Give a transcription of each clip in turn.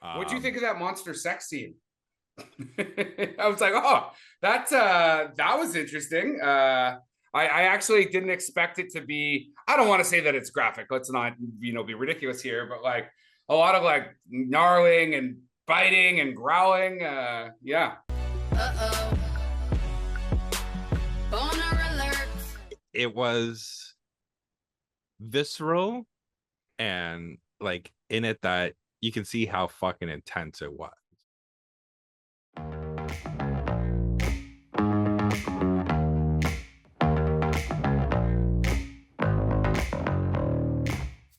What do you think of that monster sex scene? I was like, oh, that was interesting. I actually didn't expect it to be. I don't want to say that it's graphic. Let's not, be ridiculous here. But like a lot of like gnarling and biting and growling. Yeah. Uh-oh. Boner alert. It was visceral and like in it that you can see how fucking intense it was.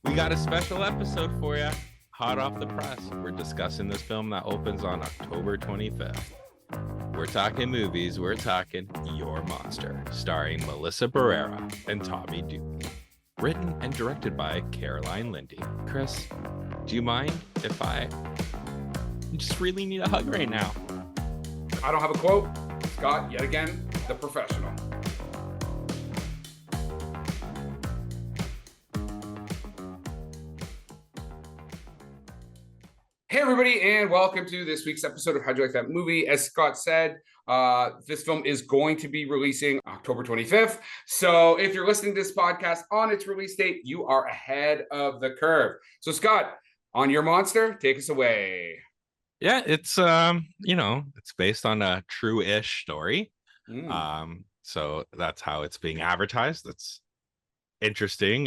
We got a special episode for you, hot off the press. We're discussing this film that opens on October 25th. We're talking movies, we're talking Your Monster, starring Melissa Barrera and Tommy Dewey. Written and directed by Caroline Lindy. Chris, do you mind if I just really need a hug right now? I don't have a quote. Scott, yet again, the professional. Hey everybody, and welcome to this week's episode of How'd You Like That Movie? As Scott said, this film is going to be releasing October 25th. So if you're listening to this podcast on its release date, you are ahead of the curve. So Scott, on Your Monster, take us away. Yeah, it's it's based on a true-ish story. So that's how it's being advertised. That's interesting.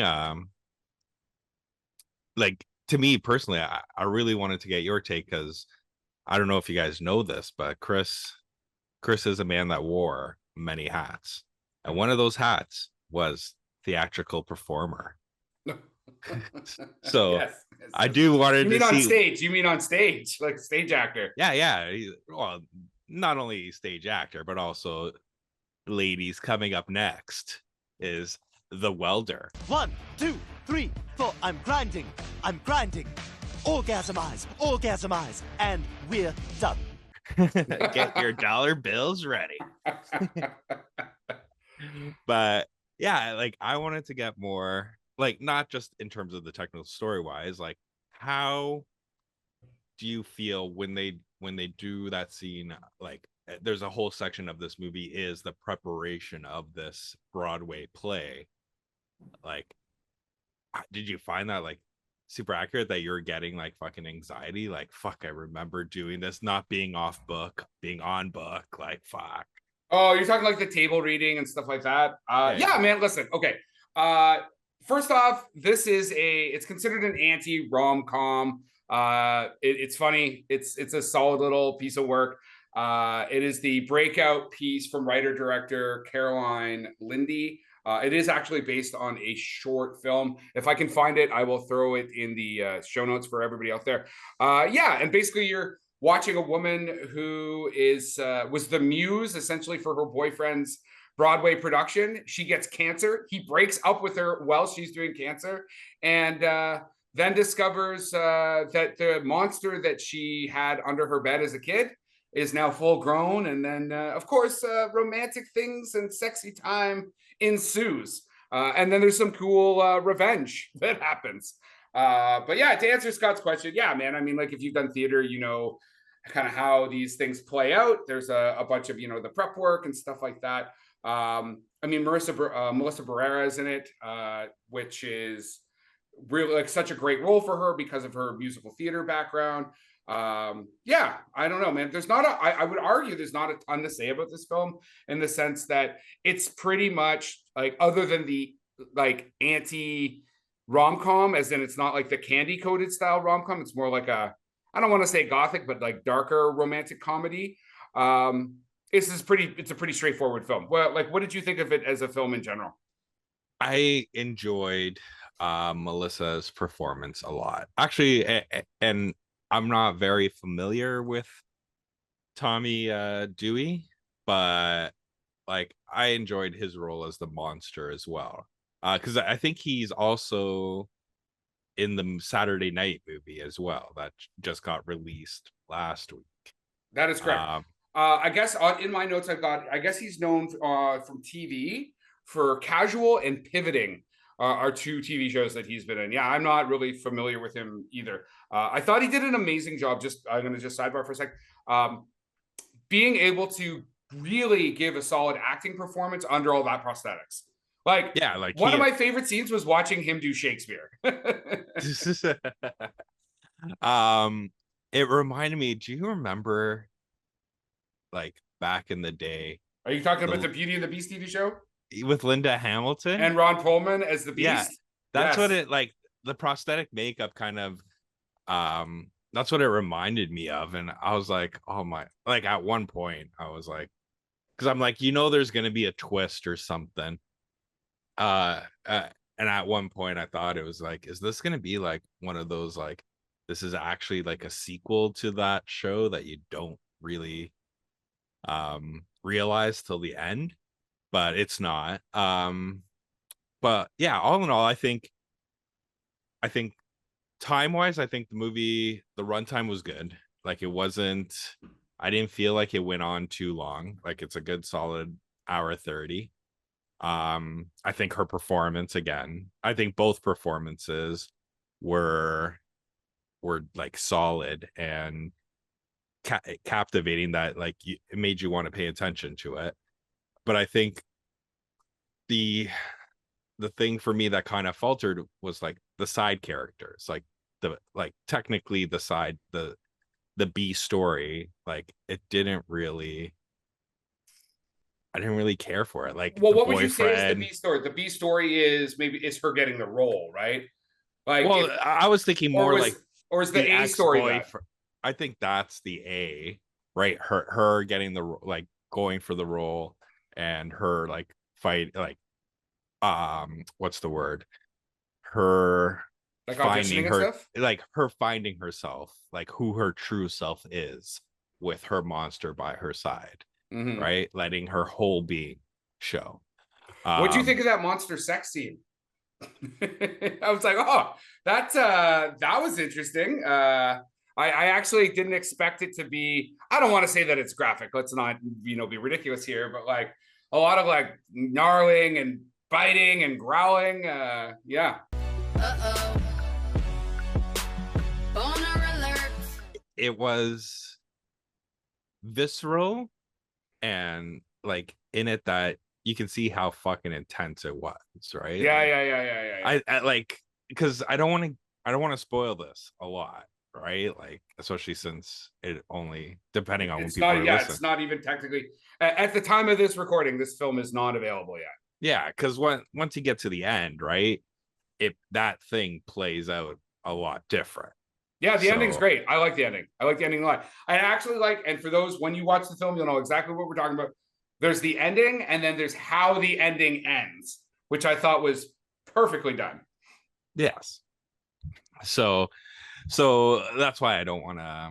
To me personally, I really wanted to get your take because I don't know if you guys know this, but Chris is a man that wore many hats. And one of those hats was theatrical performer. So yes. I do wanted to see. On stage? You mean on stage, like stage actor? Yeah. Well, not only stage actor, but also, ladies, coming up next is the welder. 1, 2, 3, 4. I'm grinding. Orgasmize, and we're done. Get your dollar bills ready. But yeah, like I wanted to get more, like not just in terms of the technical story wise, like how do you feel when they do that scene? Like there's a whole section of this movie is the preparation of this Broadway play. Like, did you find that like super accurate, that you're getting like fucking anxiety, like fuck, I remember doing this, not being off book, being on book, like fuck? Oh, you're talking like the table reading and stuff like that. Yeah, man, listen, okay, first off, it's considered an anti-rom-com. It's funny, it's a solid little piece of work. It is the breakout piece from writer-director Caroline Lindy. It is actually based on a short film. If I can find it, I will throw it in the show notes for everybody out there. And basically you're watching a woman who was the muse essentially for her boyfriend's Broadway production. She gets cancer. He breaks up with her while she's doing cancer, and then discovers that the monster that she had under her bed as a kid is now full grown. And then, of course, romantic things and sexy time ensues. And then there's some cool revenge that happens. But yeah, to answer Scott's question, yeah, man, I mean, like if you've done theater, you know kind of how these things play out. There's a bunch of, the prep work and stuff like that. I mean, Melissa Barrera is in it, which is really like such a great role for her because of her musical theater background. Yeah, I don't know, man. I would argue there's not a ton to say about this film in the sense that it's pretty much like, other than the like anti rom-com, as in it's not like the candy coated style rom-com. It's more like I don't want to say gothic, but like darker romantic comedy. It's a pretty straightforward film. Well, like, what did you think of it as a film in general? I enjoyed Melissa's performance a lot, actually, and I'm not very familiar with Tommy Dewey, but like I enjoyed his role as the monster as well, because I think he's also in the Saturday Night movie as well that just got released last week. That is correct. I guess in my notes I guess he's known from TV for Casual and Pivoting, are two TV shows that he's been in. Yeah, I'm not really familiar with him either. I thought he did an amazing job. I'm going to just sidebar for a sec. Being able to really give a solid acting performance under all that prosthetics. Like, Yeah, like one of my favorite scenes was watching him do Shakespeare. It reminded me, do you remember like back in the day Are you talking about the Beauty and the Beast TV show? with Linda Hamilton And Ron Perlman as the Beast? Yeah, that's Yes. what it like the prosthetic makeup kind of that's what it reminded me of. And I was like, oh my, like at one point I was like, because I'm like, there's gonna be a twist or something. And at one point I thought it was like, is this gonna be like one of those like this is actually like a sequel to that show that you don't really realize till the end, but it's not. But yeah, all in all, I think time-wise, I think the runtime was good. Like I didn't feel like it went on too long. Like it's a good solid hour 30. I think her performance again, I think both performances were like solid and captivating, that like it made you want to pay attention to it. But I think the thing for me that kind of faltered was like the side characters, like technically the B story, like I didn't really care for it. Like, well, the what would you say is the boyfriend. B story? The B story is her getting the role, right? Like, Well, I was thinking or more like or is the A story that? ex-boyfriend. I think that's the A, right? Her getting the like going for the role, and her like fight, like what's the word? Her Like finding auditioning and her, stuff? like her finding herself, like who her true self is, with her monster by her side, Mhm. right? Letting her whole being show. What do you think of that monster sex scene? I was like, oh, that was interesting. I actually didn't expect it to be. I don't want to say that it's graphic. Let's not be ridiculous here, but like a lot of like gnarling and biting and growling. Yeah. Uh-oh. Boner alert. It was visceral, and like in it that you can see how fucking intense it was, right? Yeah, like, yeah. I like, because I don't want to spoil this a lot, right? Like, especially since it only, depending on when people are listening. It's not even technically at the time of this recording, this film is not available yet. Yeah, because once you get to the end, right, that thing plays out a lot different. Yeah, the ending's great. I like the ending. I like the ending a lot. I actually like, and for those, when you watch the film, you'll know exactly what we're talking about. There's the ending, and then there's how the ending ends, which I thought was perfectly done. Yes. So that's why I don't want to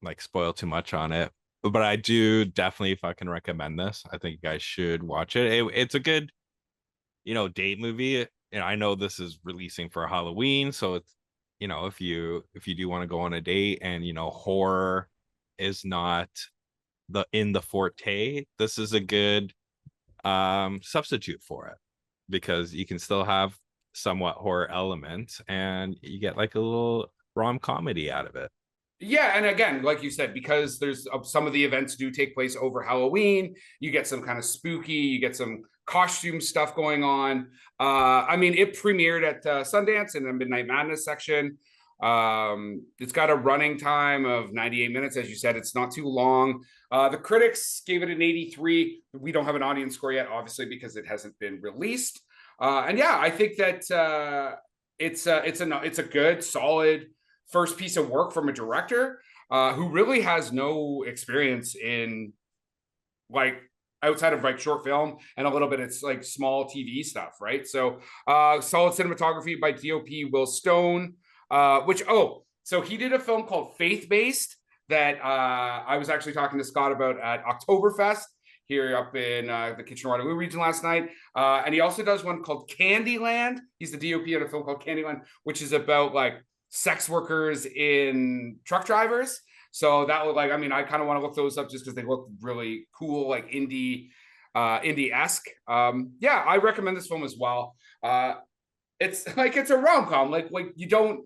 like spoil too much on it. But I do definitely fucking recommend this. I think you guys should watch it. It's a good, date movie. And I know this is releasing for Halloween, so it's, if you do want to go on a date and horror is not the forte, this is a good substitute for it, because you can still have somewhat horror elements and you get like a little rom comedy out of it. Yeah, and again, like you said, because there's some of the events do take place over Halloween, you get some kind of spooky, you get some costume stuff going on. I mean, it premiered at Sundance in the Midnight Madness section. It's got a running time of 98 minutes. As you said, it's not too long. The critics gave it an 83. We don't have an audience score yet, obviously, because it hasn't been released. And yeah, I think that it's a good, solid first piece of work from a director who really has no experience in like outside of like short film and a little bit it's like small TV stuff, right? So solid cinematography by DOP Will Stone, so he did a film called Faith Based that I was actually talking to Scott about at Oktoberfest here up in the Kitchener-Waterloo region last night. And he also does one called Candyland. He's the DOP in a film called Candyland, which is about like sex workers in truck drivers. So that would like, I mean, I kind of want to look those up just because they look really cool, like indie-esque. Yeah, I recommend this film as well. it's like it's a rom-com. Like you don't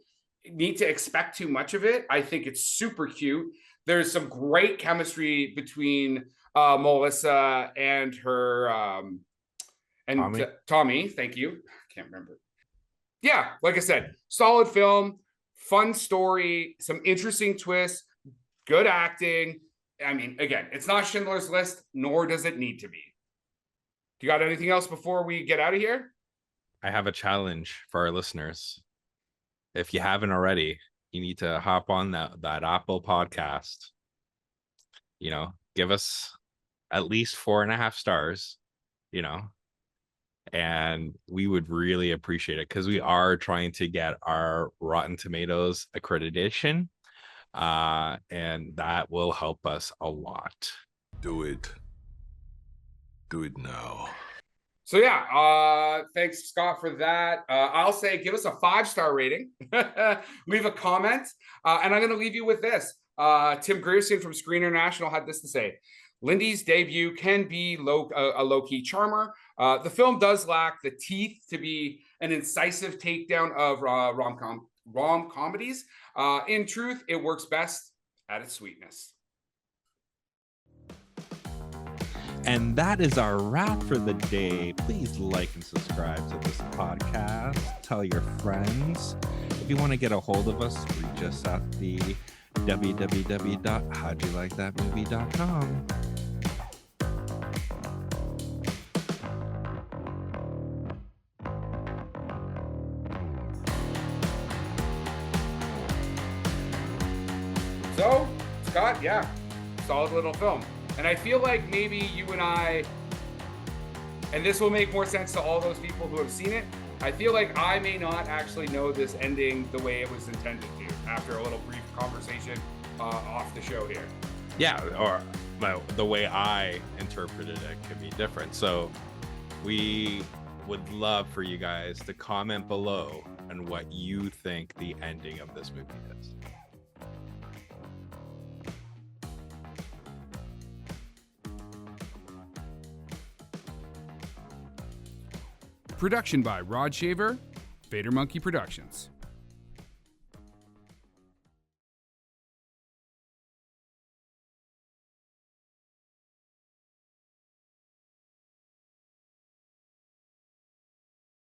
need to expect too much of it. I think it's super cute. There's some great chemistry between Melissa and her and Tommy. Thank you. I can't remember. Yeah, like I said, solid film, fun story, some interesting twists, good acting. I mean, again, it's not Schindler's List, nor does it need to be. Do you got anything else before we get out of here? I have a challenge for our listeners. If you haven't already, you need to hop on that Apple podcast. You know, give us at least 4.5 stars, you know, and we would really appreciate it because we are trying to get our Rotten Tomatoes accreditation, and that will help us a lot. Do it now. So yeah, thanks Scott for that. I'll say give us a 5-star rating, leave a comment, and I'm going to leave you with this. Tim Grierson from Screen International had this to say: Lindy's debut can be a low-key charmer. The film does lack the teeth to be an incisive takedown of rom comedies. In truth, it works best at its sweetness. And that is our wrap for the day. Please like and subscribe to this podcast. Tell your friends. If you want to get a hold of us, reach us at the www.howdyoulikethatmovie.com. So, Scott, yeah, solid little film. And I feel like maybe you and I, and this will make more sense to all those people who have seen it, I feel like I may not actually know this ending the way it was intended to after a little brief conversation off the show here. Yeah, or the way I interpreted it could be different. So we would love for you guys to comment below on what you think the ending of this movie is. Production by Rod Shaver, Vader Monkey Productions.